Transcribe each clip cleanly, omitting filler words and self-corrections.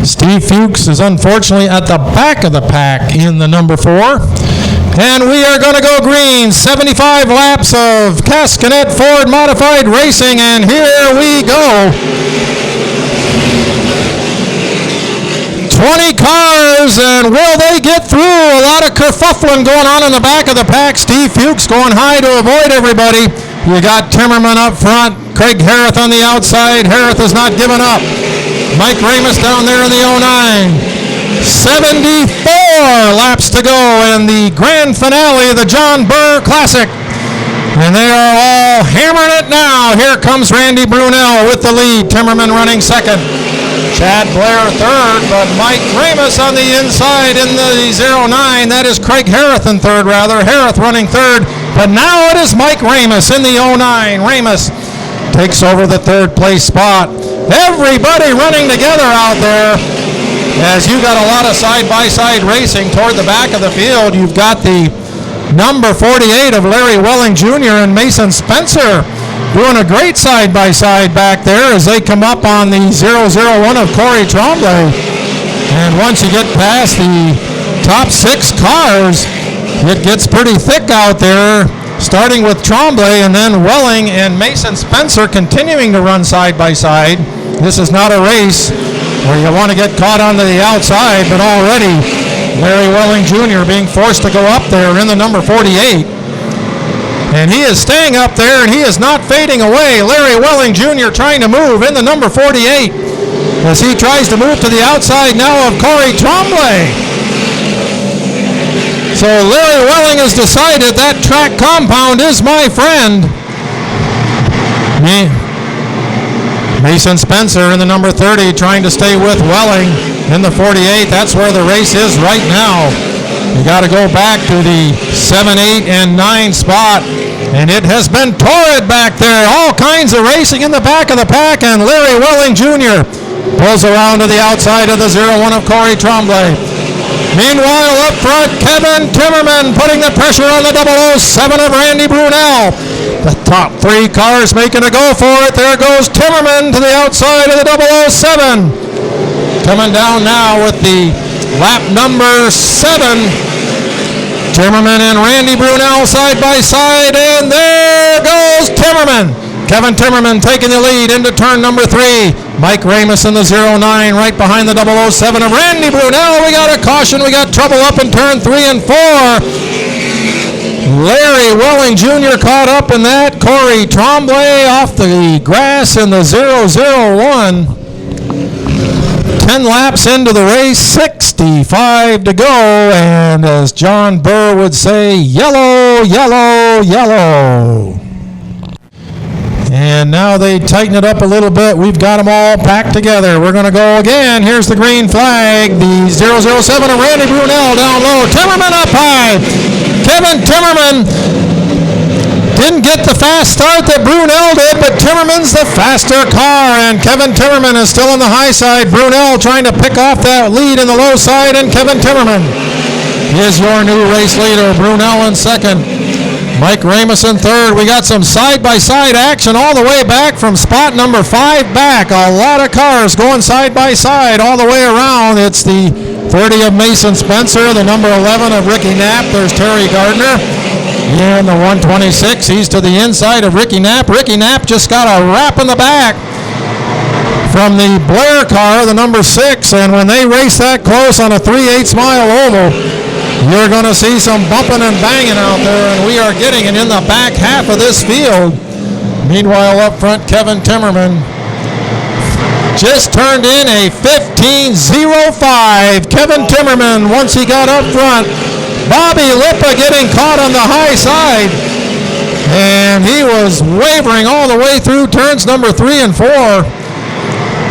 Steve Fuchs is unfortunately at the back of the pack in the number 4. And we are going to go green. 75 laps of Cascanet Ford Modified Racing, and here we go. 20 cars, and will they get through? A lot of kerfuffling going on in the back of the pack. Steve Fuchs going high to avoid everybody. You got Timmerman up front, Craig Harrith on the outside. Harrith has not given up. Mike Ramus down there in the 09. 74 laps to go in the grand finale of the John Burr Classic. And they are all hammering it now. Here comes Randy Brunel with the lead. Timmerman running second. Chad Blair third, but Mike Ramus on the inside in the 09. That is Craig Harrith in third, rather. Harrith running third, but now it is Mike Ramus in the 09. Ramus takes over the third place spot. Everybody running together out there. As you got a lot of side-by-side racing toward the back of the field. You've got the number 48 of Larry Welling Jr. and Mason Spencer doing a great side-by-side back there as they come up on the 001 of Corey Tremblay. And once you get past the top 6 cars, it gets pretty thick out there, starting with Tremblay and then Welling and Mason Spencer continuing to run side-by-side. This is not a race where you want to get caught on the outside, but already Larry Welling Jr. being forced to go up there in the number 48. And he is staying up there, and he is not fading away. Larry Welling Jr. trying to move in the number 48 as he tries to move to the outside now of Corey Tremblay. So Larry Welling has decided that track compound is my friend. Mason Spencer in the number 30 trying to stay with Welling in the 48. That's where the race is right now. You got to go back to the 7, 8, and 9 spot. And it has been torrid back there. All kinds of racing in the back of the pack. And Larry Welling Jr. pulls around to the outside of the 01 of Corey Tremblay. Meanwhile, up front, Kevin Timmerman putting the pressure on the 007 of Randy Brunel. The top 3 cars making a go for it. There goes Timmerman to the outside of the 007. Coming down now with the lap number 7. Timmerman and Randy Brunel side by side, and there goes Timmerman. Kevin Timmerman taking the lead into turn number 3. Mike Ramus in the 09 right behind the 007 of Randy Brunel. We got a caution. We got trouble up in turn 3 and 4. Larry Welling Jr. caught up in that. Corey Tremblay off the grass in the 001. 10 laps into the race, 65 to go, and as John Burr would say, yellow, yellow, yellow. And now they tighten it up a little bit. We've got them all packed together. We're going to go again. Here's the green flag. The 007 of Randy Brunel down low. Timmerman up high. Kevin Timmerman didn't get the fast start that Brunel did, but Timmerman's the faster car, and Kevin Timmerman is still on the high side. Brunel trying to pick off that lead in the low side, and Kevin Timmerman is your new race leader. Brunel in second. Mike Ramus in third. We got some side-by-side action all the way back from spot number 5 back. A lot of cars going side-by-side all the way around. It's the 30 of Mason Spencer, the number 11 of Ricky Knapp. There's Terry Gardner. And the 126, he's to the inside of Ricky Knapp. Ricky Knapp just got a wrap in the back from the Blair car, the number 6. And when they race that close on a 3/8 mile oval, you're going to see some bumping and banging out there, and we are getting it in the back half of this field. Meanwhile, up front, Kevin Timmerman just turned in a 15.05. Kevin Timmerman, once he got up front. Bobby Lippa getting caught on the high side, and he was wavering all the way through turns number 3 and 4.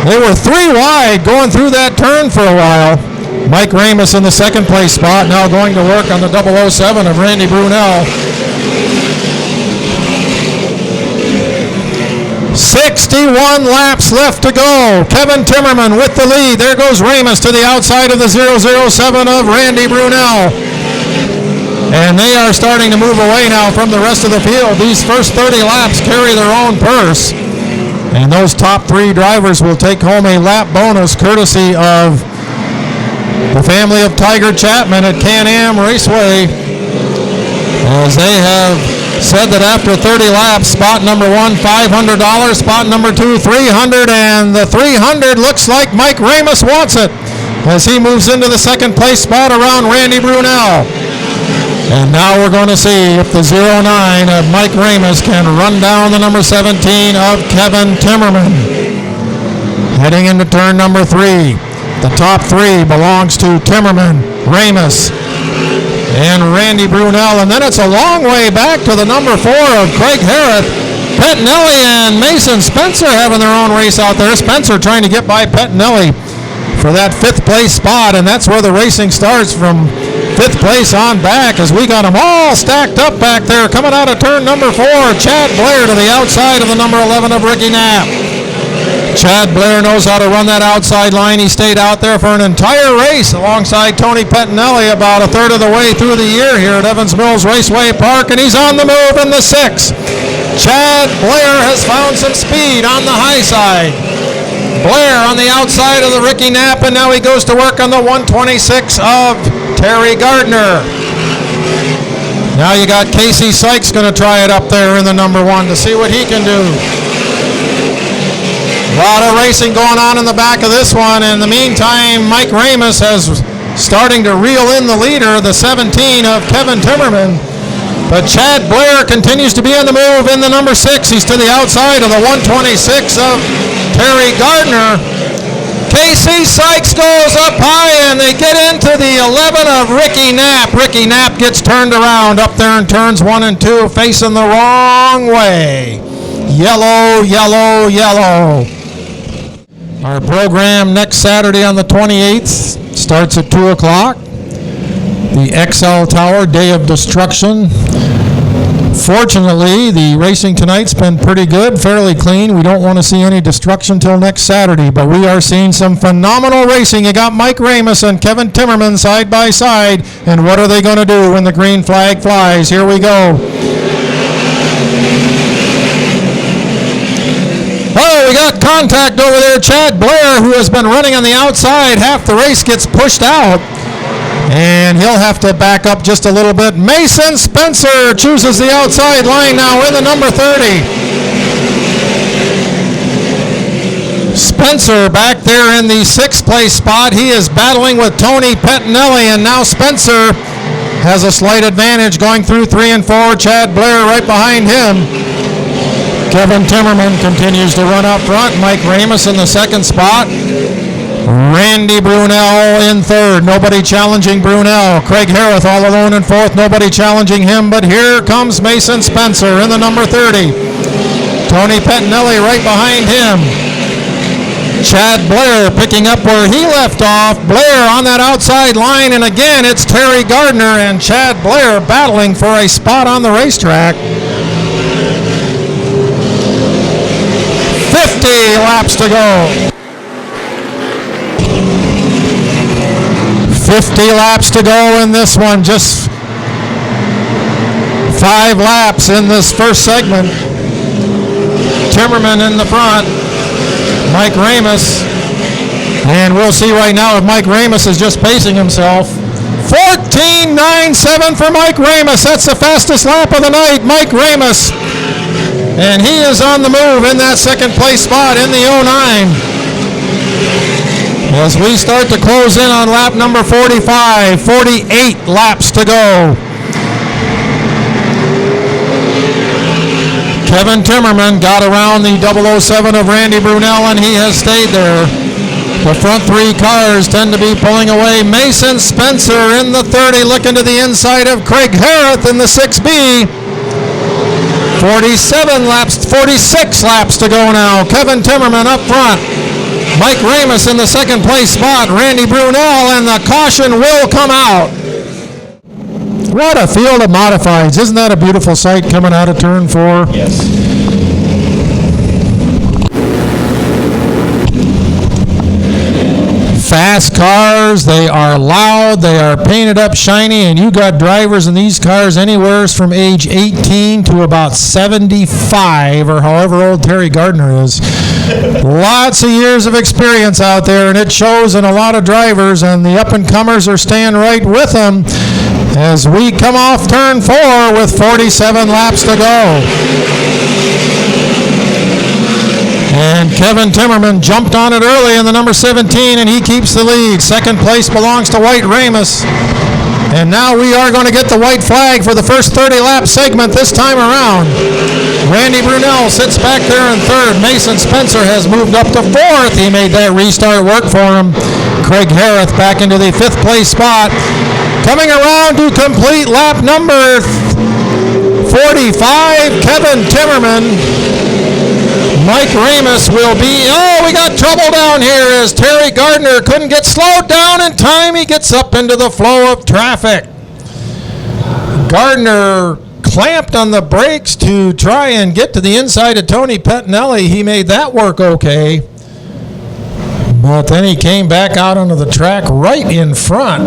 They were 3 wide going through that turn for a while. Mike Ramus in the second place spot, now going to work on the 007 of Randy Brunel. 61 laps left to go. Kevin Timmerman with the lead. There goes Ramus to the outside of the 007 of Randy Brunel. And they are starting to move away now from the rest of the field. These first 30 laps carry their own purse. And those top 3 drivers will take home a lap bonus courtesy of the family of Tiger Chapman at Can-Am Raceway, as they have said that after 30 laps, spot number 1, $500, spot number 2, $300, and the $300 looks like Mike Ramus wants it as he moves into the second place spot around Randy Brunel. And now we're going to see if the 09 of Mike Ramus can run down the number 17 of Kevin Timmerman. Heading into turn number 3. The top 3 belongs to Timmerman, Ramus, and Randy Brunel. And then it's a long way back to the number 4 of Craig Harrith. Pettinelli and Mason Spencer having their own race out there. Spencer trying to get by Pettinelli for that 5th place spot, and that's where the racing starts, from 5th place on back, as we got them all stacked up back there. Coming out of turn number 4, Chad Blair to the outside of the number 11 of Ricky Knapp. Chad Blair knows how to run that outside line. He stayed out there for an entire race alongside Tony Pettinelli about a third of the way through the year here at Evans Mills Raceway Park, and he's on the move in the 6. Chad Blair has found some speed on the high side. Blair on the outside of the Ricky Knapp, and now he goes to work on the 126 of Terry Gardner. Now you got Casey Sykes going to try it up there in the number 1 to see what he can do. A lot of racing going on in the back of this one. In the meantime, Mike Ramus has starting to reel in the leader, the 17 of Kevin Timmerman. But Chad Blair continues to be on the move in the number 6. He's to the outside of the 126 of Terry Gardner. Casey Sykes goes up high, and they get into the 11 of Ricky Knapp. Ricky Knapp gets turned around up there in turns 1 and 2, facing the wrong way. Yellow, yellow, yellow. Our program next Saturday on the 28th starts at 2 o'clock. The XL Tower, Day of Destruction. Fortunately, the racing tonight's been pretty good, fairly clean. We don't want to see any destruction till next Saturday, but we are seeing some phenomenal racing. You got Mike Ramus and Kevin Timmerman side by side, and what are they going to do when the green flag flies? Here we go. Oh, we got contact over there. Chad Blair, who has been running on the outside half the race, gets pushed out. And he'll have to back up just a little bit. Mason Spencer chooses the outside line now in the number 30. Spencer back there in the 6th place spot. He is battling with Tony Pettinelli, and now Spencer has a slight advantage going through 3 and 4. Chad Blair right behind him. Kevin Timmerman continues to run up front. Mike Ramus in the 2nd spot. Randy Brunel in 3rd. Nobody challenging Brunel. Craig Harrith all alone in 4th. Nobody challenging him, but here comes Mason Spencer in the number 30. Tony Pettinelli right behind him. Chad Blair picking up where he left off. Blair on that outside line, and again it's Terry Gardner and Chad Blair battling for a spot on the racetrack. 50 laps to go. 50 laps to go in this one. Just 5 laps in this first segment. Timmerman in the front. Mike Ramus. And we'll see right now if Mike Ramus is just pacing himself. 14.97 for Mike Ramus. That's the fastest lap of the night. Mike Ramus. And he is on the move in that 2nd place spot in the 09. As we start to close in on lap number 45, 48 laps to go. Kevin Timmerman got around the 007 of Randy Brunel, and he has stayed there. The front 3 cars tend to be pulling away. Mason Spencer in the 30, looking to the inside of Craig Harrith in the 6B. 46 laps to go now. Kevin Timmerman up front. Mike Ramus in the 2nd place spot. Randy Brunel, and the caution will come out. What a field of modifieds. Isn't that a beautiful sight coming out of turn 4? Yes. fast cars. They are loud. They are painted up shiny, and you got drivers in these cars anywhere from age 18 to about 75, or however old Terry Gardner is. Lots of years of experience out there, and it shows in a lot of drivers, and the up-and-comers are staying right with them as we come off turn 4 with 47 laps to go. And Kevin Timmerman jumped on it early in the number 17, and he keeps the lead. Second place belongs to White Ramus. And now we are going to get the white flag for the first 30-lap segment this time around. Randy Brunel sits back there in third. Mason Spencer has moved up to fourth. He made that restart work for him. Craig Harris back into the fifth place spot. Coming around to complete lap number 45, Kevin Timmerman. Mike Ramus will be, we got trouble down here as Terry Gardner couldn't get slowed down in time. He gets up into the flow of traffic. Gardner clamped on the brakes to try and get to the inside of Tony Pettinelli. He made that work okay. But then he came back out onto the track right in front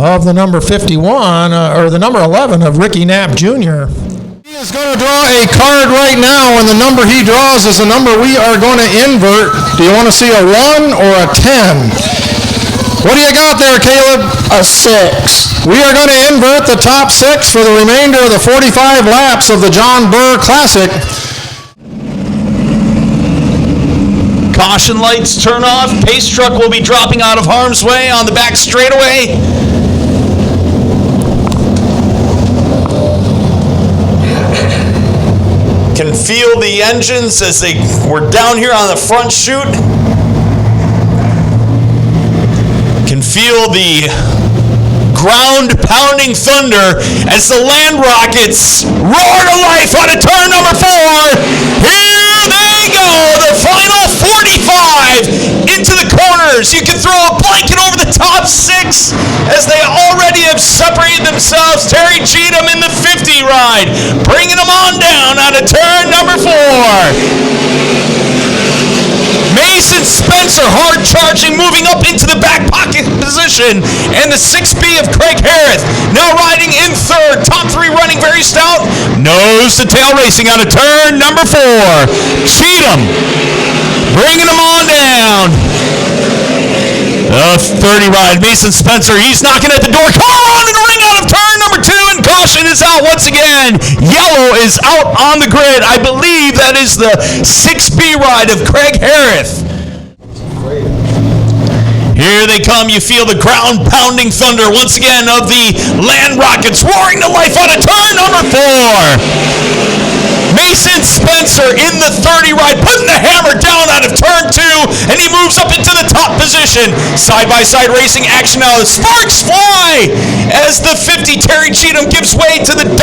of the number 51, or the number 11 of Ricky Knapp Jr. He is going to draw a card right now, and the number he draws is the number we are going to invert. Do you want to see a 1 or a 10? What do you got there, Caleb? A 6. We are going to invert the top 6 for the remainder of the 45 laps of the John Burr Classic. Caution lights turn off. Pace truck will be dropping out of harm's way on the back straightaway. Can feel the engines as they were down here on the front chute. Can feel the ground pounding thunder as the Land Rockets roar to life on a turn number 4. Here they go, the final 45 into the corners. You can throw a blanket over the top 6 as they already have separated themselves. Terry Cheatham in the 50 ride, bringing them on down out of turn number 4. Mason Spencer hard charging, moving up into the back pocket position, and the 6B of Craig Harris now riding in third. Top 3 running very stout. Nose to tail racing out of turn number 4. Cheatham bringing them on down. The 30 ride, Mason Spencer, he's knocking at the door. Car on in the ring out of turn number 2, and caution is out once again. Yellow is out on the grid. I believe that is the 6B ride of Craig Harris. Here they come. You feel the ground pounding thunder once again of the Land Rockets roaring to life on a turn number 4. Mason Spencer in the 30 ride, putting the hammer down out of turn 2, and he moves up into the top position. Side-by-side racing action now. The sparks fly as the 50 Terry Cheatham gives way to the 007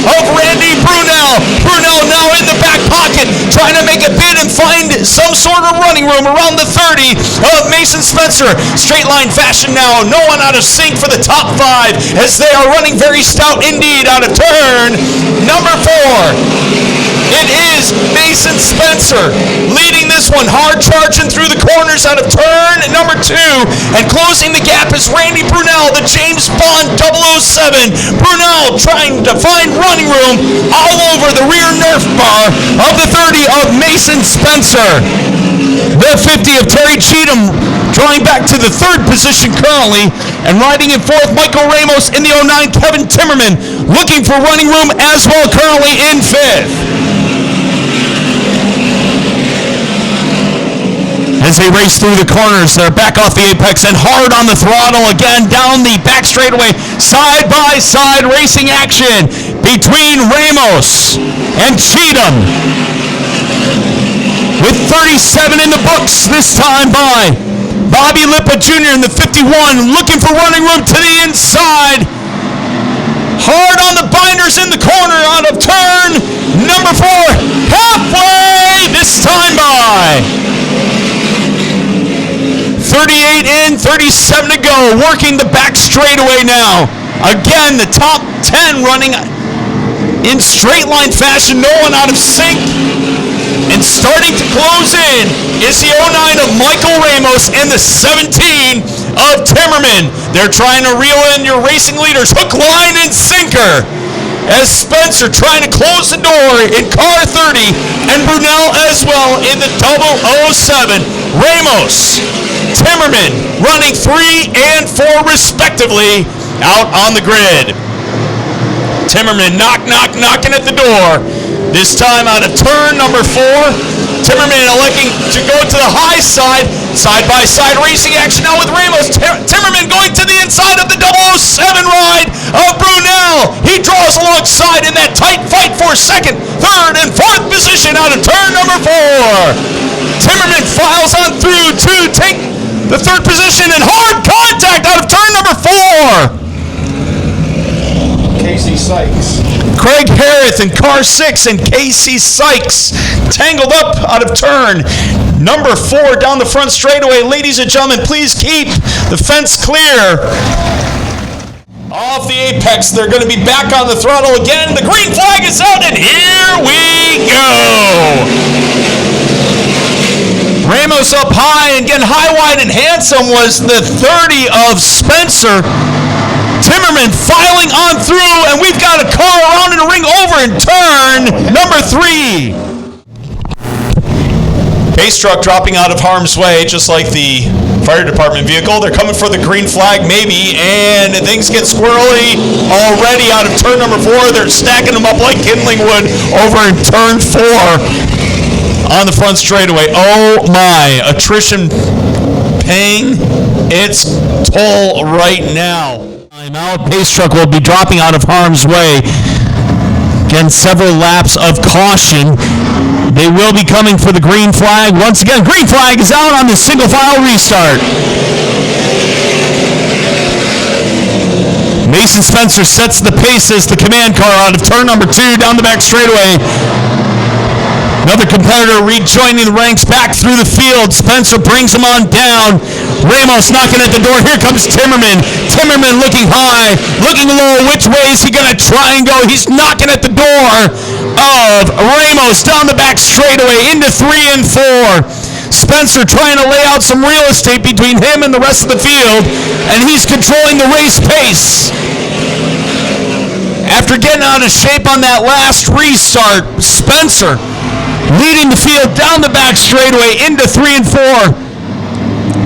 of Randy Brunel. Brunel now in the back pocket, trying to make a bid and find some sort of running room around the 30 of Mason Spencer. Straight line fashion now. No one out of sync for the top 5 as they are running very stout indeed out of turn number 4. It is Mason Spencer leading this one, hard charging through the corners out of turn number 2, and closing the gap is Randy Brunel, the James Bond 007. Brunel trying to find running room all over the rear Nerf bar of the 30 of Mason Spencer. The 50 of Terry Cheatham drawing back to the 3rd position currently, and riding in 4th, Michael Ramos in the 09, Kevin Timmerman looking for running room as well, currently in 5th. As they race through the corners, they're back off the apex and hard on the throttle again down the back straightaway. Side-by-side racing action between Ramos and Cheatham, with 37 in the books this time by Bobby Lippa Jr. in the 51, looking for running room to the inside. Hard on the binders in the corner out of turn number 4. Halfway this time by. 38 in, 37 to go. Working the back straightaway now. Again, the top 10 running in straight line fashion. No one out of sync. And Starting to close in is the 09 of Michael Ramos and the 17 of Timmerman. They're trying to reel in your racing leaders, hook, line, and sinker. As Spencer trying to close the door in car 30, and Brunel as well in the 007. Ramos, Timmerman running 3 and 4 respectively out on the grid. Timmerman knocking at the door. This time out of turn number 4. Timmerman electing to go to the high side. Side-by-side racing action now with Ramos. Timmerman going to the inside of the 007 ride of Brunel. He draws alongside in that tight fight for second, third, and fourth position out of turn number 4. Timmerman files on through to take the third position and hard contact out of turn number 4. Casey Sykes. Craig Harris in car 6 and Casey Sykes tangled up out of turn number 4 down the front straightaway. Ladies and gentlemen, please keep the fence clear. Off the apex, they're going to be back on the throttle again. The green flag is out, and here we go. Ramos up high, and again, high, wide, and handsome was the 30 of Spencer. Timmerman filing on through, and we've got a car around and a ring over in turn number 3. Pace truck dropping out of harm's way, just like the fire department vehicle. They're coming for the green flag, maybe, and things get squirrely already out of turn number 4. They're stacking them up like kindling wood over in turn 4 on the front straightaway. Oh my, attrition paying its toll right now. Out. Pace truck will be dropping out of harm's way. Again, several laps of caution. They will be coming for the green flag. Once again, green flag is out on the single file restart. Mason Spencer sets the pace as the command car out of turn number 2 down the back straightaway. Another competitor rejoining the ranks back through the field. Spencer brings him on down. Ramos knocking at the door. Here comes Timmerman. Timmerman looking high, looking low. Which way is he going to try and go? He's knocking at the door of Ramos down the back straightaway into 3 and 4. Spencer trying to lay out some real estate between him and the rest of the field, and he's controlling the race pace. After getting out of shape on that last restart, Spencer leading the field down the back straightaway into 3 and 4.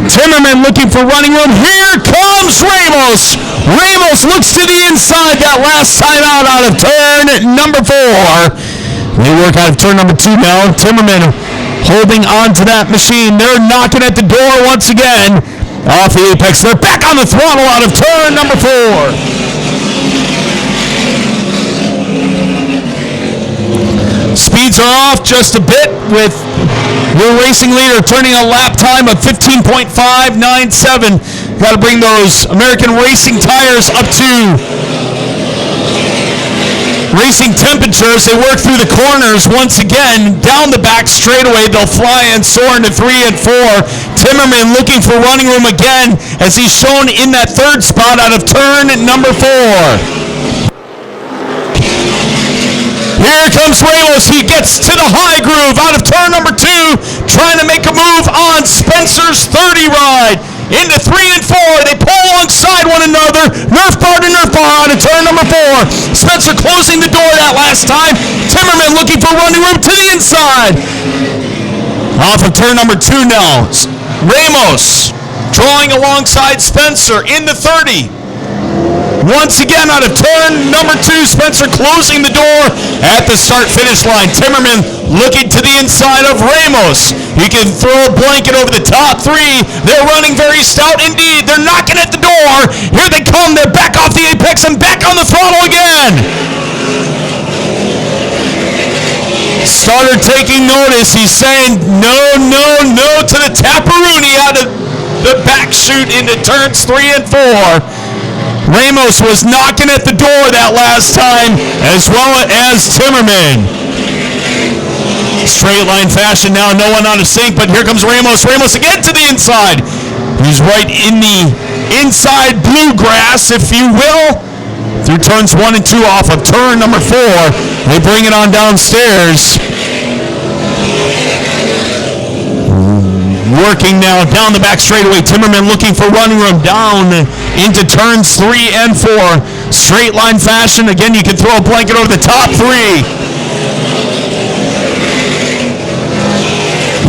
Timmerman looking for running room. Here comes Ramos. Ramos looks to the inside that last time out of turn number 4. They work out of turn number 2 now. Timmerman holding on to that machine. They're knocking at the door once again. Off the apex. They're back on the throttle out of turn number 4. Speeds are off just a bit with your racing leader turning a lap time of 15.597. Got to bring those American racing tires up to racing temperatures. They work through the corners once again. Down the back straightaway, they'll fly and soar into 3 and 4. Timmerman looking for running room again as he's shown in that third spot out of turn number 4. Here comes Ramos. He gets to the high groove out of turn number 2, trying to make a move on Spencer's 30 ride. Into 3 and 4. They pull alongside one another. Nerf bar to nerf bar out of turn number 4. Spencer closing the door that last time. Timmerman looking for running room to the inside. Off of turn number 2 now. Ramos drawing alongside Spencer in the 30. Once again out of turn number 2, Spencer closing the door at the start-finish line. Timmerman looking to the inside of Ramos. He can throw a blanket over the top 3. They're running very stout indeed. They're knocking at the door. Here they come. They're back off the apex and back on the throttle again. Starter taking notice. He's saying no, no, no to the Taparoonie out of the back chute into turns 3 and 4. Ramos was knocking at the door that last time, as well as Timmerman. Straight line fashion now, no one on a sync, but here comes Ramos. Ramos again to the inside. He's right in the inside bluegrass, if you will, through turns 1 and 2 off of turn number 4. They bring it on downstairs. Working now down the back straightaway. Timmerman looking for running room down into turns 3 and 4. Straight line fashion. Again, you can throw a blanket over the top 3.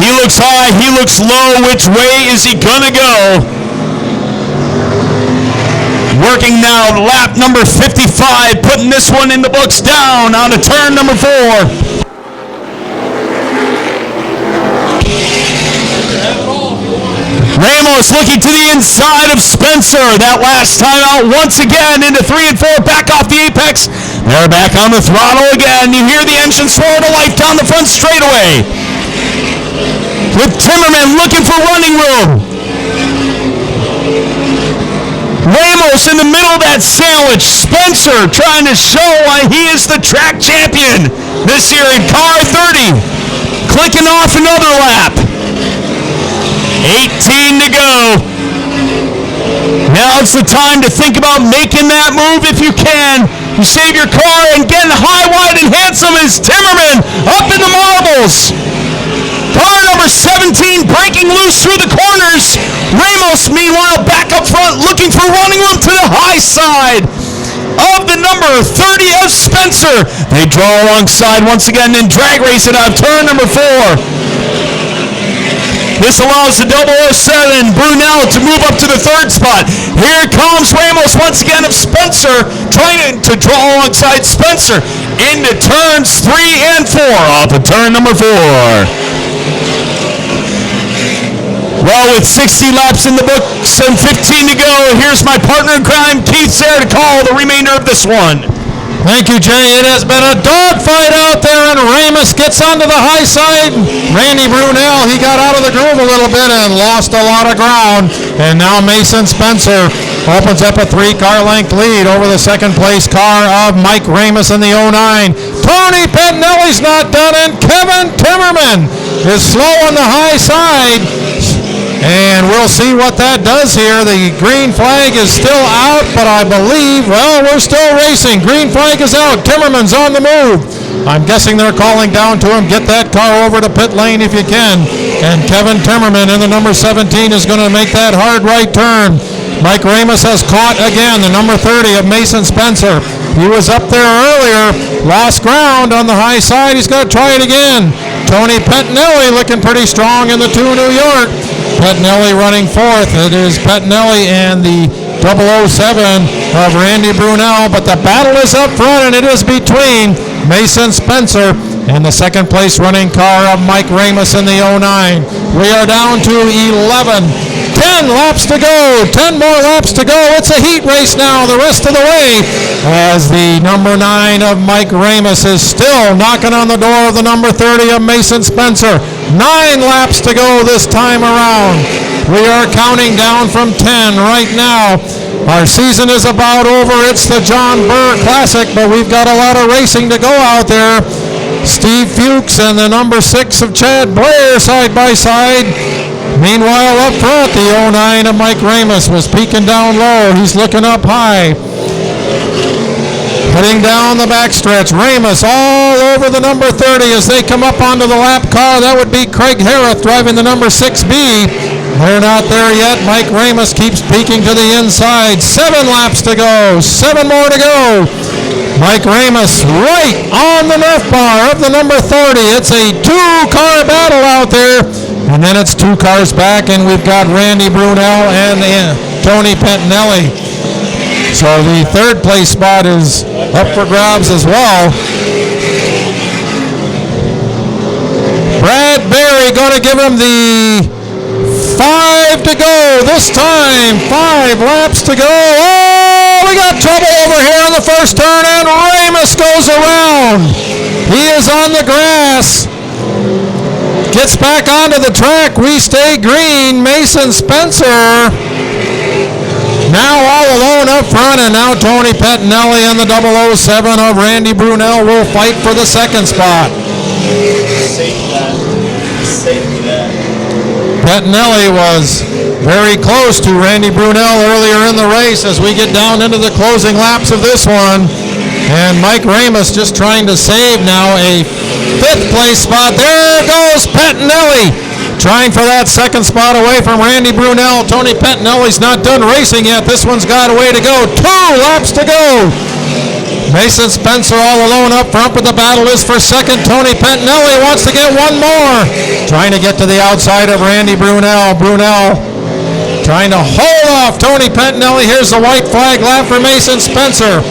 He looks high, he looks low. Which way is he gonna go? Working now lap number 55, putting this one in the books down on to turn number 4. Ramos looking to the inside of Spencer. That last time out once again into 3 and 4, back off the apex. They're back on the throttle again. You hear the engine roar to life down the front straightaway. With Timmerman looking for running room. Ramos in the middle of that sandwich. Spencer trying to show why he is the track champion this year in car 30. Clicking off another lap. 18 to go. Now it's the time to think about making that move if you can. You save your car and getting high, wide, and handsome is Timmerman up in the marbles. Car number 17 breaking loose through the corners. Ramos, meanwhile, back up front looking for running room to the high side of the number 30 of Spencer. They draw alongside once again and drag race it out of turn number 4. This allows the 007 Brunel to move up to the 3rd spot. Here comes Ramos once again of Spencer, trying to draw alongside Spencer into turns 3 and 4 off of turn number 4. Well, with 60 laps in the books and 15 to go, here's my partner in crime, Keith Sayre, to call the remainder of this one. Thank you, Jay. It has been a dogfight out there, and Ramos gets onto the high side. Randy Brunel, he got out of the groove a little bit and lost a lot of ground. And now Mason Spencer opens up a 3-car length lead over the second place car of Mike Ramos in the 09. Tony Pettinelli's not done, and Kevin Timmerman is slow on the high side. And we'll see what that does here. The green flag is still out, but I believe, well, we're still racing. Green flag is out. Timmerman's on the move. I'm guessing they're calling down to him. Get that car over to pit lane if you can. And Kevin Timmerman in the number 17 is going to make that hard right turn. Mike Ramos has caught again the number 30 of Mason Spencer. He was up there earlier, lost ground on the high side. He's going to try it again. Tony Pettinelli looking pretty strong in the 2 New York. Pettinelli running 4th. It is Pettinelli and the 007 of Randy Brunel, but the battle is up front, and it is between Mason Spencer and the second place running car of Mike Ramos in the 09. We are down to 11. 10 laps to go. 10 more laps to go. It's a heat race now the rest of the way, as the number 9 of Mike Ramos is still knocking on the door of the number 30 of Mason Spencer. 9 laps to go this time around. We are counting down from 10 right now. Our season is about over. It's the John Burr Classic, but we've got a lot of racing to go out there. Steve Fuchs and the number 6 of Chad Blair side by side. Meanwhile, up front, the 09 of Mike Ramos was peeking down low. He's looking up high. Heading down the backstretch, Ramos all over the number 30 as they come up onto the lap car. That would be Craig Harrith driving the number 6B. They're not there yet. Mike Ramos keeps peeking to the inside. 7 laps to go. 7 more to go. Mike Ramos right on the Nerf bar of the number 30. It's a 2-car battle out there. And then it's 2 cars back, and we've got Randy Brunel and Tony Pettinelli. So the 3rd place spot is up for grabs as well. Brad Berry going to give him the 5 to go this time. 5 laps to go. Oh, we got trouble over here in the first turn, and Ramos goes around. He is on the grass. Gets back onto the track. We stay green. Mason Spencer now all alone up front, and now Tony Pettinelli and the 007 of Randy Brunel will fight for the 2nd spot. Pettinelli was very close to Randy Brunel earlier in the race as we get down into the closing laps of this one. And Mike Ramos just trying to save now a 5th place spot. There goes Pettinelli. Trying for that second spot away from Randy Brunel. Tony Pettinelli's not done racing yet. This one's got a way to go. 2 laps to go. Mason Spencer all alone up front, but the battle is for second. Tony Pettinelli wants to get one more. Trying to get to the outside of Randy Brunel. Brunel trying to hold off Tony Pettinelli. Here's the white flag lap for Mason Spencer.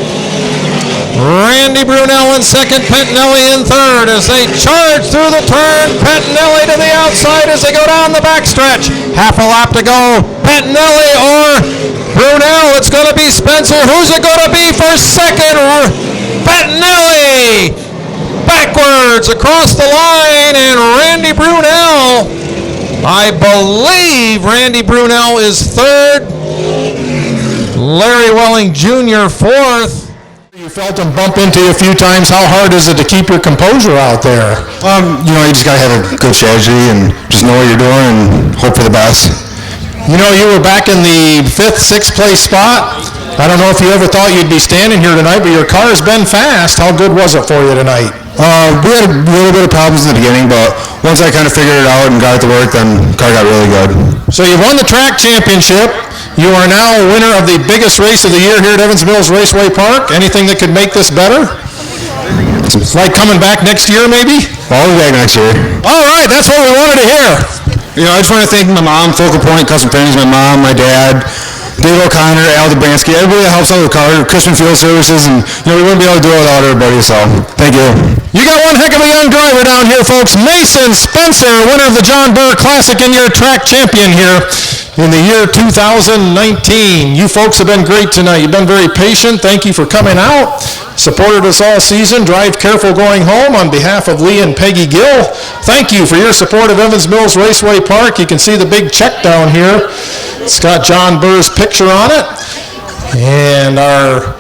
Randy Brunel in second, Pettinelli in third as they charge through the turn. Pettinelli to the outside as they go down the backstretch. Half a lap to go. Pettinelli or Brunel. It's going to be Spencer. Who's it going to be for second? Or Pettinelli backwards across the line, and Randy Brunel, I believe Randy Brunel is third. Larry Welling Jr. fourth. You felt him bump into you a few times. How hard is it to keep your composure out there? You just got to have a good strategy and just know what you're doing and hope for the best. You were back in the 5th, 6th place spot. I don't know if you ever thought you'd be standing here tonight, but your car's been fast. How good was it for you tonight? We had a little bit of problems in the beginning, but once I kind of figured it out and got it to work, then the car got really good. So you won the track championship. You are now a winner of the biggest race of the year here at Evans Mills Raceway Park. Anything that could make this better? Like coming back next year, maybe? I'll be back next year. All right, that's what we wanted to hear. I just want to thank my mom, Focal Point, Custom Fittings, my mom, my dad, Dave O'Connor, Al Dubansky, everybody that helps out with the car, Christian Field Services, and we wouldn't be able to do it without everybody, so thank you. You got one heck of a young driver down here, folks. Mason Spencer, winner of the John Burr Classic and your track champion here in the year 2019. You folks have been great tonight. You've been very patient. Thank you for coming out. Supported us all season. Drive careful going home. On behalf of Lee and Peggy Gill, thank you for your support of Evans Mills Raceway Park. You can see the big check down here. It's got John Burr's picture on it. And our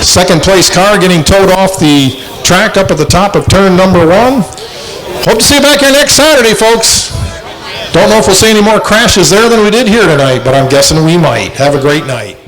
second place car getting towed off the track up at the top of turn number 1. Hope to see you back here next Saturday, folks. Don't know if we'll see any more crashes there than we did here tonight, but I'm guessing we might. Have a great night.